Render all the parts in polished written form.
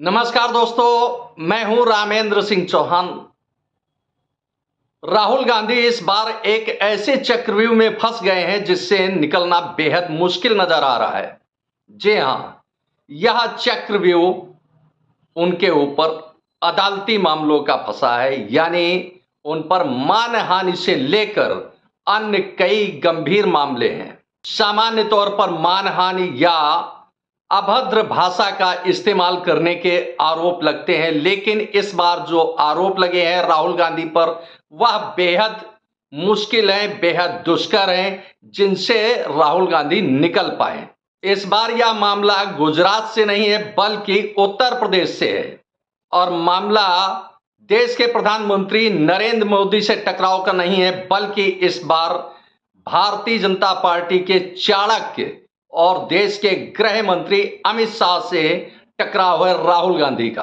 नमस्कार दोस्तों, मैं हूं रामेंद्र सिंह चौहान। राहुल गांधी इस बार एक ऐसे चक्रव्यूह में फंस गए हैं जिससे निकलना बेहद मुश्किल नजर आ रहा है। जी हां, यह चक्रव्यूह उनके ऊपर अदालती मामलों का फंसा है, यानी उन पर मानहानि से लेकर अन्य कई गंभीर मामले हैं। सामान्य तौर पर मानहानि या अभद्र भाषा का इस्तेमाल करने के आरोप लगते हैं, लेकिन इस बार जो आरोप लगे हैं राहुल गांधी पर वह बेहद मुश्किल हैं, बेहद दुष्कर हैं, जिनसे राहुल गांधी निकल पाए। इस बार यह मामला गुजरात से नहीं है बल्कि उत्तर प्रदेश से है और मामला देश के प्रधानमंत्री नरेंद्र मोदी से टकराव का नहीं है, बल्कि इस बार भारतीय जनता पार्टी के चाणक्य और देश के गृह मंत्री अमित शाह से टकराव है राहुल गांधी का।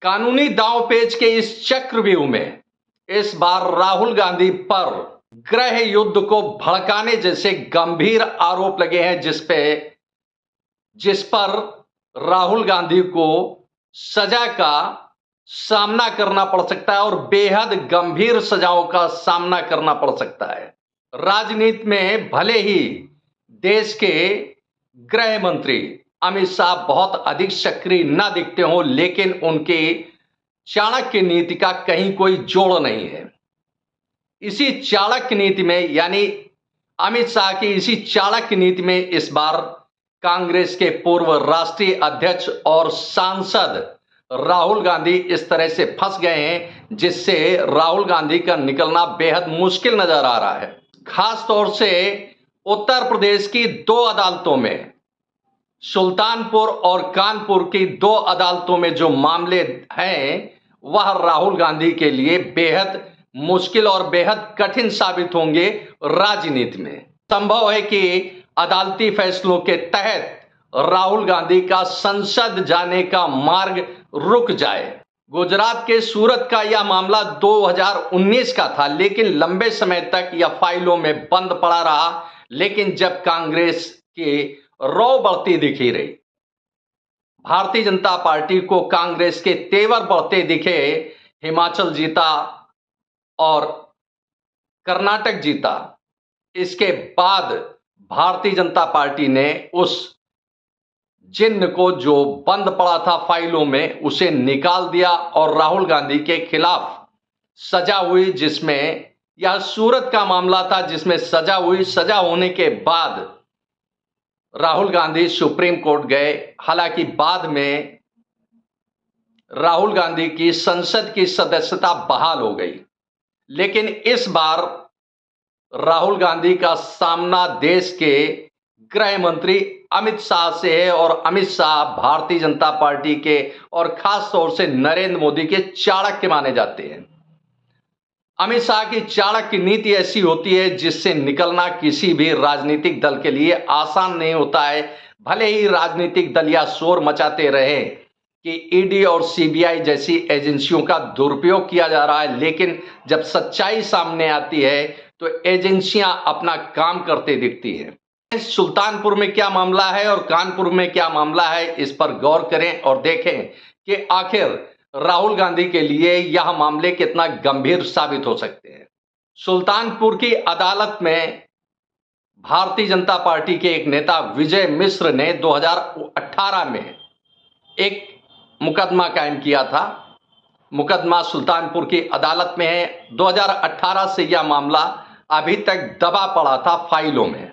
कानूनी दांवपेच के इस चक्रव्यूह में इस बार राहुल गांधी पर गृह युद्ध को भड़काने जैसे गंभीर आरोप लगे हैं, जिस पर राहुल गांधी को सजा का सामना करना पड़ सकता है और बेहद गंभीर सजाओं का सामना करना पड़ सकता है। राजनीति में भले ही देश के गृह मंत्री अमित शाह बहुत अधिक सक्रिय न दिखते हो, लेकिन उनके चाणक्य नीति का कहीं कोई जोड़ नहीं है। इसी चाणक्य नीति में, यानी अमित शाह की इसी चाणक्य नीति में इस बार कांग्रेस के पूर्व राष्ट्रीय अध्यक्ष और सांसद राहुल गांधी इस तरह से फंस गए हैं, जिससे राहुल गांधी का निकलना बेहद मुश्किल नजर आ रहा है। खास तौर से उत्तर प्रदेश की दो अदालतों में, सुल्तानपुर और कानपुर की दो अदालतों में जो मामले हैं वह राहुल गांधी के लिए बेहद मुश्किल और बेहद कठिन साबित होंगे। राजनीति में संभव है कि अदालती फैसलों के तहत राहुल गांधी का संसद जाने का मार्ग रुक जाए। गुजरात के सूरत का यह मामला 2019 का था, लेकिन लंबे समय तक यह फाइलों में बंद पड़ा रहा। लेकिन जब कांग्रेस की रौ बढ़ती दिखी रही, भारतीय जनता पार्टी को कांग्रेस के तेवर बढ़ते दिखे, हिमाचल जीता और कर्नाटक जीता, इसके बाद भारतीय जनता पार्टी ने उस चिन्ह को जो बंद पड़ा था फाइलों में उसे निकाल दिया और राहुल गांधी के खिलाफ सजा हुई, जिसमें यह सूरत का मामला था जिसमें सजा हुई। सजा होने के बाद राहुल गांधी सुप्रीम कोर्ट गए। हालांकि बाद में राहुल गांधी की संसद की सदस्यता बहाल हो गई, लेकिन इस बार राहुल गांधी का सामना देश के गृह मंत्री अमित शाह से है और अमित शाह भारतीय जनता पार्टी के और खास तौर से नरेंद्र मोदी के चाणक्य माने जाते हैं। अमित शाह की चाणक्य नीति ऐसी होती है जिससे निकलना किसी भी राजनीतिक दल के लिए आसान नहीं होता है। भले ही राजनीतिक दल या शोर मचाते रहे कि ईडी और सीबीआई जैसी एजेंसियों का दुरुपयोग किया जा रहा है, लेकिन जब सच्चाई सामने आती है तो एजेंसियां अपना काम करते दिखती हैं। सुल्तानपुर में क्या मामला है और कानपुर में क्या मामला है, इस पर गौर करें और देखें कि आखिर राहुल गांधी के लिए यह मामले कितना गंभीर साबित हो सकते हैं। सुल्तानपुर की अदालत में भारतीय जनता पार्टी के एक नेता विजय मिश्र ने 2018 में एक मुकदमा कायम किया था। मुकदमा सुल्तानपुर की अदालत में है। 2018 से यह मामला अभी तक दबा पड़ा था फाइलों में।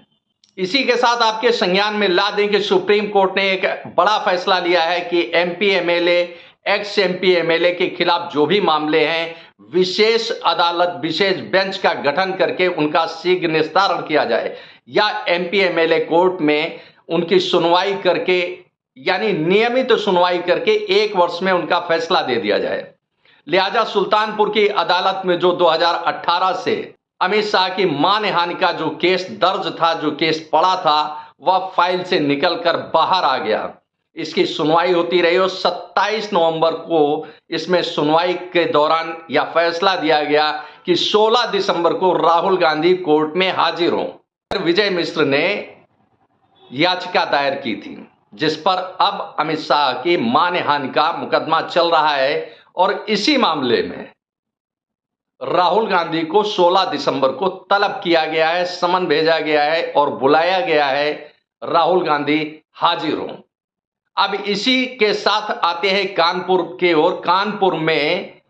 इसी के साथ आपके संज्ञान में ला दें कि सुप्रीम कोर्ट ने एक बड़ा फैसला लिया है कि MP MLA, x MP MLA के खिलाफ जो भी मामले हैं, विशेष अदालत, विशेष बेंच का गठन करके उनका शीघ्र निस्तारण किया जाए या एमपी एमएलए कोर्ट में उनकी सुनवाई करके, यानी नियमित सुनवाई करके 1 वर्ष में उनका फैसला दे दिया जाए। लिहाजा सुल्तानपुर की अदालत में जो 2018 से अमित शाह की मानहानि का जो केस दर्ज था, जो केस पड़ा था, वह फाइल से निकलकर बाहर आ गया। इसकी सुनवाई होती रही और 27 नवंबर को इसमें सुनवाई के दौरान यह फैसला दिया गया कि 16 दिसंबर को राहुल गांधी कोर्ट में हाजिर हों। विजय मिश्र ने याचिका दायर की थी। जिस पर अब अमित शाह की मानहानि का मुकदमा चल रहा है। और इसी मामले में राहुल गांधी को 16 दिसंबर को तलब किया गया है, समन भेजा गया है और बुलाया गया है, राहुल गांधी हाजिर हों। अब इसी के साथ आते हैं कानपुर की ओर। कानपुर में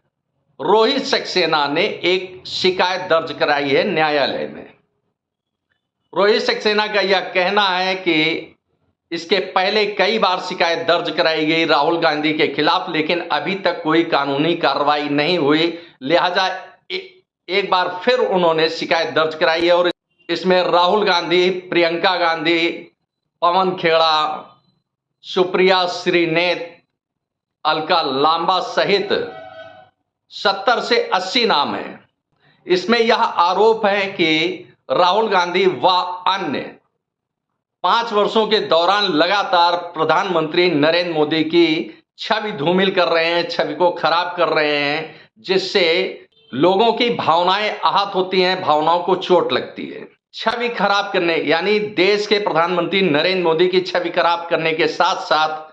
रोहित सक्सेना ने एक शिकायत दर्ज कराई है न्यायालय में। रोहित सक्सेना का यह कहना है कि इसके पहले कई बार शिकायत दर्ज कराई गई राहुल गांधी के खिलाफ, लेकिन अभी तक कोई कानूनी कार्रवाई नहीं हुई। लिहाजा एक बार फिर उन्होंने शिकायत दर्ज कराई है और इसमें राहुल गांधी, प्रियंका गांधी, पवन खेड़ा, सुप्रिया श्रीनेत, अलका लांबा सहित 70 से 80 नाम हैं। इसमें यह आरोप है कि राहुल गांधी व अन्य 5 वर्षों के दौरान लगातार प्रधानमंत्री नरेंद्र मोदी की छवि धूमिल कर रहे हैं, छवि को खराब कर रहे हैं, जिससे लोगों की भावनाएं आहत होती हैं, भावनाओं को चोट लगती है। छवि खराब करने यानी देश के प्रधानमंत्री नरेंद्र मोदी की छवि खराब करने के साथ साथ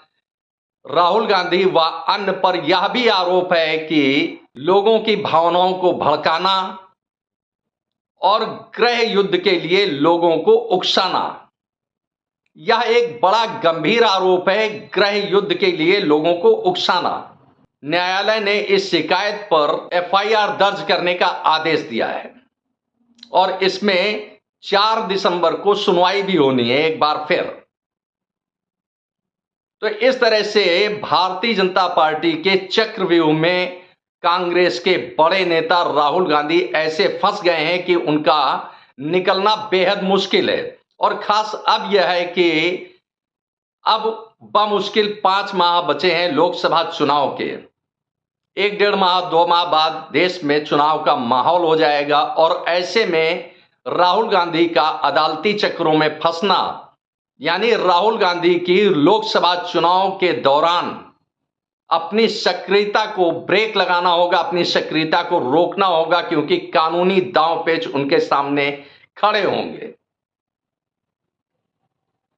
राहुल गांधी व अन्य पर यह भी आरोप है कि लोगों की भावनाओं को भड़काना और गृह युद्ध के लिए लोगों को उकसाना। यह एक बड़ा गंभीर आरोप है, गृह युद्ध के लिए लोगों को उकसाना। न्यायालय ने इस शिकायत पर एफआईआर दर्ज करने का आदेश दिया है और इसमें 4 दिसंबर को सुनवाई भी होनी है एक बार फिर। तो इस तरह से भारतीय जनता पार्टी के चक्रव्यूह में कांग्रेस के बड़े नेता राहुल गांधी ऐसे फंस गए हैं कि उनका निकलना बेहद मुश्किल है। और खास अब यह है कि अब बमुश्किल 5 माह बचे हैं लोकसभा चुनाव के। 1-1.5 माह 2 माह बाद देश में चुनाव का माहौल हो जाएगा और ऐसे में राहुल गांधी का अदालती चक्रों में फंसना, यानी राहुल गांधी की लोकसभा चुनाव के दौरान अपनी सक्रियता को ब्रेक लगाना होगा, अपनी सक्रियता को रोकना होगा, क्योंकि कानूनी दांव पेच उनके सामने खड़े होंगे।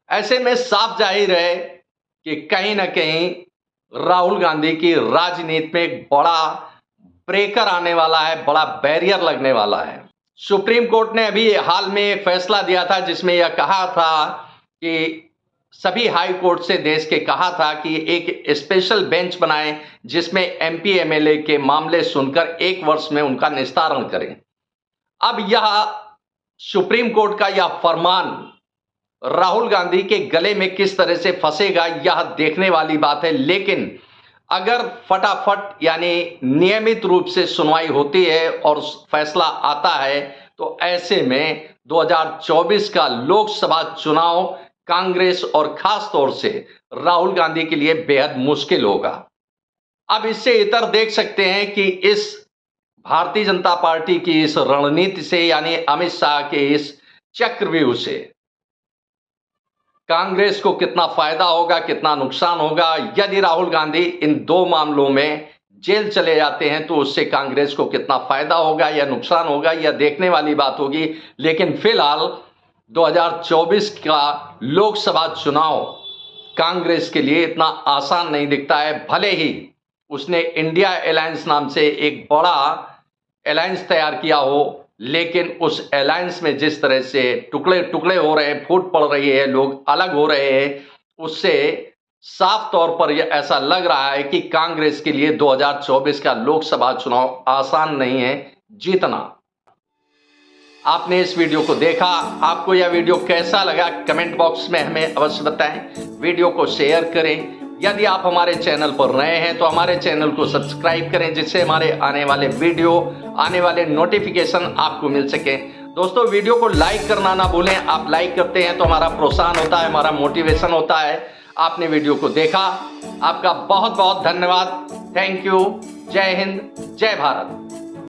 ऐसे में साफ जाहिर है कि कहीं ना कहीं राहुल गांधी की राजनीति में एक बड़ा ब्रेकर आने वाला है, बड़ा बैरियर लगने वाला है। सुप्रीम कोर्ट ने अभी हाल में एक फैसला दिया था जिसमें यह कहा था कि सभी हाई कोर्ट से देश के कहा था कि एक स्पेशल बेंच बनाएं जिसमें एमपी एमएलए के मामले सुनकर 1 वर्ष में उनका निस्तारण करें। अब यह सुप्रीम कोर्ट का यह फरमान राहुल गांधी के गले में किस तरह से फंसेगा यह देखने वाली बात है। लेकिन अगर फटाफट यानी नियमित रूप से सुनवाई होती है और फैसला आता है तो ऐसे में 2024 का लोकसभा चुनाव कांग्रेस और खास तौर से राहुल गांधी के लिए बेहद मुश्किल होगा। अब इससे इतर देख सकते हैं कि इस भारतीय जनता पार्टी की इस रणनीति से यानी अमित शाह के इस चक्रव्यूह से कांग्रेस को कितना फायदा होगा, कितना नुकसान होगा। यदि राहुल गांधी इन 2 मामलों में जेल चले जाते हैं तो उससे कांग्रेस को कितना फायदा होगा या नुकसान होगा, यह देखने वाली बात होगी। लेकिन फिलहाल 2024 का लोकसभा चुनाव कांग्रेस के लिए इतना आसान नहीं दिखता है। भले ही उसने इंडिया अलायंस नाम से एक बड़ा अलायंस तैयार किया हो, लेकिन उस अलायंस में जिस तरह से टुकड़े टुकड़े हो रहे हैं, फूट पड़ रही है, लोग अलग हो रहे हैं, उससे साफ तौर पर यह ऐसा लग रहा है कि कांग्रेस के लिए 2024 का लोकसभा चुनाव आसान नहीं है जीतना। आपने इस वीडियो को देखा, आपको यह वीडियो कैसा लगा कमेंट बॉक्स में हमें अवश्य बताएं। वीडियो को शेयर करें। यदि आप हमारे चैनल पर नए हैं तो हमारे चैनल को सब्सक्राइब करें जिससे हमारे आने वाले वीडियो, आने वाले नोटिफिकेशन आपको मिल सके। दोस्तों, वीडियो को लाइक करना ना भूलें। आप लाइक करते हैं तो हमारा प्रोत्साहन होता है, हमारा मोटिवेशन होता है। आपने वीडियो को देखा, आपका बहुत बहुत धन्यवाद। Thank you. जय हिंद, जय भारत।